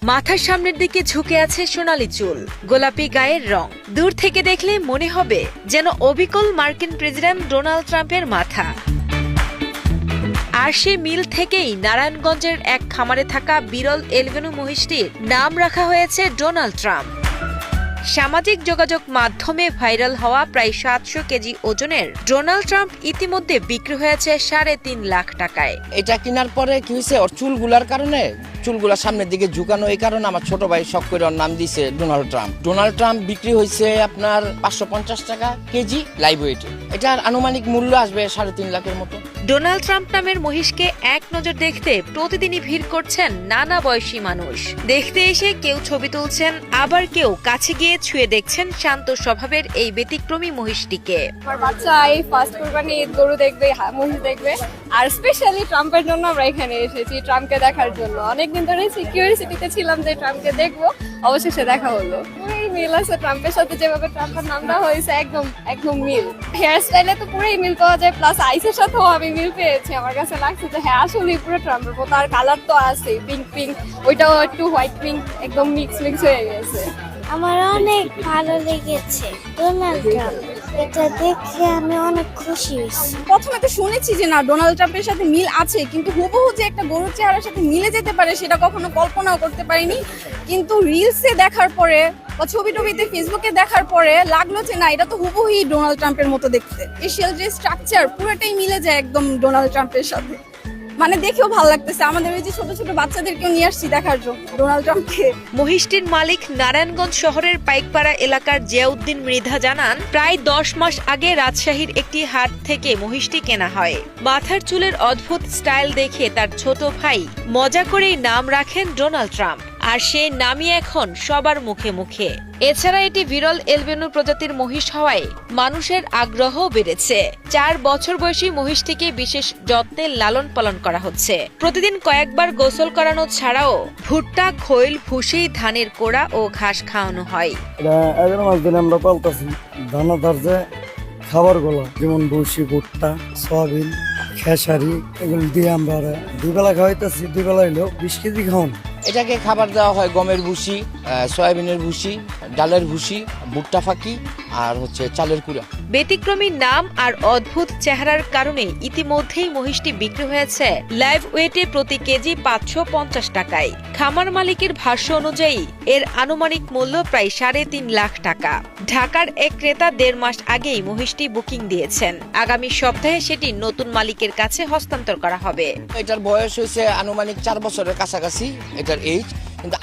মাথার সামনের দিকে ঝুঁকে আছে সোনালী চুল, গোলাপি গায়ের রং। দূর থেকে দেখলে মনে হবে যেন অবিকল মার্কিন প্রেসিডেন্ট ডোনাল্ড ট্রাম্পের মাথা। আর সে মিল থেকেই নারায়ণগঞ্জের এক খামারে থাকা বিরল এলবেনু মহিষটির নাম রাখা হয়েছে ডোনাল্ড ট্রাম্প। সামাজিক যোগাযোগ মাধ্যমে ভাইরাল হওয়া প্রায় 700 কেজি ওজনের ডোনাল্ড ট্রাম্প ইতিমধ্যে বিক্রি হয়েছে 3.5 লাখ টাকায়। এটা কেনার পরে কি হয়েছে, ওর চুলগুলার কারণে, চুলগুলা সামনের দিকে ঝুঁকানো, এই কারণে আমার ছোট ভাই শখ করে ওর নাম দিয়েছে ডোনাল্ড ট্রাম্প। ডোনাল্ড ট্রাম্প বিক্রি হয়েছে আপনার 550 টাকা কেজি লাইভ ওয়েটে। এটার আনুমানিক মূল্য আসবে 3.5 লাখের মতো। ডোনাল্ড ট্রাম্প নামের মহিষকে এক নজর দেখতে প্রতিদিনই ভিড় করছেন নানা বয়সী মানুষ। দেখতে এসে কেউ ছবি তুলছেন, আবার কেউ কাছে গিয়ে ছুঁয়ে দেখছেন শান্ত স্বভাবের এই ব্যতিক্রমী মহিষটিকে। আমার বাচ্চা এই ফার্স্ট কুরবানি ঈদ গরু দেখবে, মহিষ দেখবে, আর স্পেশালি ট্রাম্পের জন্য আমরা এখানে এসেছি, ট্রাম্পকে দেখার জন্য। অনেকদিন ধরে কিউরিওসিটিতে ছিলাম যে ট্রাম্পকে দেখবো, অবশেষে দেখা হলো। পুরোই মিল আছে ট্রাম্পের সাথে, যেভাবে ট্রাম্পের নামটা হয়েছে একদম মিল। হেয়ার স্টাইলে তো পুরোই মিল পাওয়া যায়, প্লাস আইসের সাথেও আমি মিল পেয়েছি। আমার কাছে লাগছে যে হ্যাঁ আসলেই পুরো ট্রাম্পের মতো। আর কালার তো আছে পিঙ্ক, ওইটাও একটু হোয়াইট পিঙ্ক, একদম মিক্স হয়ে গেছে। আমার অনেক ভালো লেগেছে ডোনাল্ড ট্রাম্প, এটা দেখে আমি অনেক খুশি হয়েছি। প্রথমে তো শুনেছি যে না ডোনাল্ড ট্রাম্পের সাথে মিল আছে, কিন্তু হুবহু যে একটা গরুর চেহারার সাথে মিলে যেতে পারে সেটা কখনো কল্পনাও করতে পারিনি। কিন্তু রিলসে দেখার পরে বা ছবিতে ফেসবুকে দেখার পরে লাগলো যে না এটা তো হুবহুই ডোনাল্ড ট্রাম্পের মতো দেখতে। ফেশিয়াল যে স্ট্রাকচার পুরোটাই মিলে যায় একদম ডোনাল্ড ট্রাম্পের সাথে। মানে দেখেও ভালো লাগতেছে। আমাদের ওই যে ছোট ছোট বাচ্চাদেরকেও নিয়ে আসছি দেখার জন্য ডোনাল্ড ট্রাম্পকে। মহিষটির মালিক নারায়ণগঞ্জ শহরের পাইকপাড়া এলাকার জিয়াউদ্দিন মৃধা জানান, প্রায় 10 মাস আগে রাজশাহীর একটি হাট থেকে মহিষটি কেনা হয়। মাথার চুলের অদ্ভুত স্টাইল দেখে তার ছোট ভাই মজা করেই নাম রাখেন ডোনাল্ড ট্রাম্প, আর সে নামই এখন সবার মুখে মুখে। এছাড়া এটি বিরল এলবেনু প্রজাতির মহিষ হওয়ায় মানুষের আগ্রহ বেড়েছে। 4 বছর বয়সী মহিষটিকে বিশেষ যত্নে লালন পালন করা হচ্ছে। প্রতিদিন কয়েকবার গোসল করানো ছাড়াও ভুট্টা, খৈল, ভুসি, ধানের কোড়া ও ঘাস খাওয়ানো হয়। এটা 11 মাস ধরে আমরা পালতাছি। দানাদার যে খাবারগুলো যেমন ভুসি, ভুট্টা, সয়াবিন, খেসারি, এগুলো দিয়ে আমরা 2 বেলা খাওয়াইতেছি। 2 বেলা হইলেও 20 কেজি খাওয়ান। এটাকে খাবার দেওয়া হয় গমের ভুসি, সয়াবিনের ভুসি, ডালের ভুসি, ভুট্টা ফাঁকি আর চালের কুড়া। ব্যতিক্রমী নাম আর অদ্ভুত চেহারার কারণে ইতিমধ্যেই মহিষটি বিক্রি হয়েছে লাইভ ওয়েটে প্রতি কেজি 550 টাকায়। খামার মালিকের ভাষ্য অনুযায়ী এর আনুমানিক মূল্য প্রায় 3.5 লাখ টাকা। ঢাকার এক ক্রেতা 1.5 মাস আগেই মহিষটি বুকিং দিয়েছেন। আগামী সপ্তাহে সেটি নতুন মালিকের কাছে হস্তান্তর করা হবে। এটার বয়স হয়েছে আনুমানিক 4 বছরের কাছাকাছি এটার এইজ। কিন্তু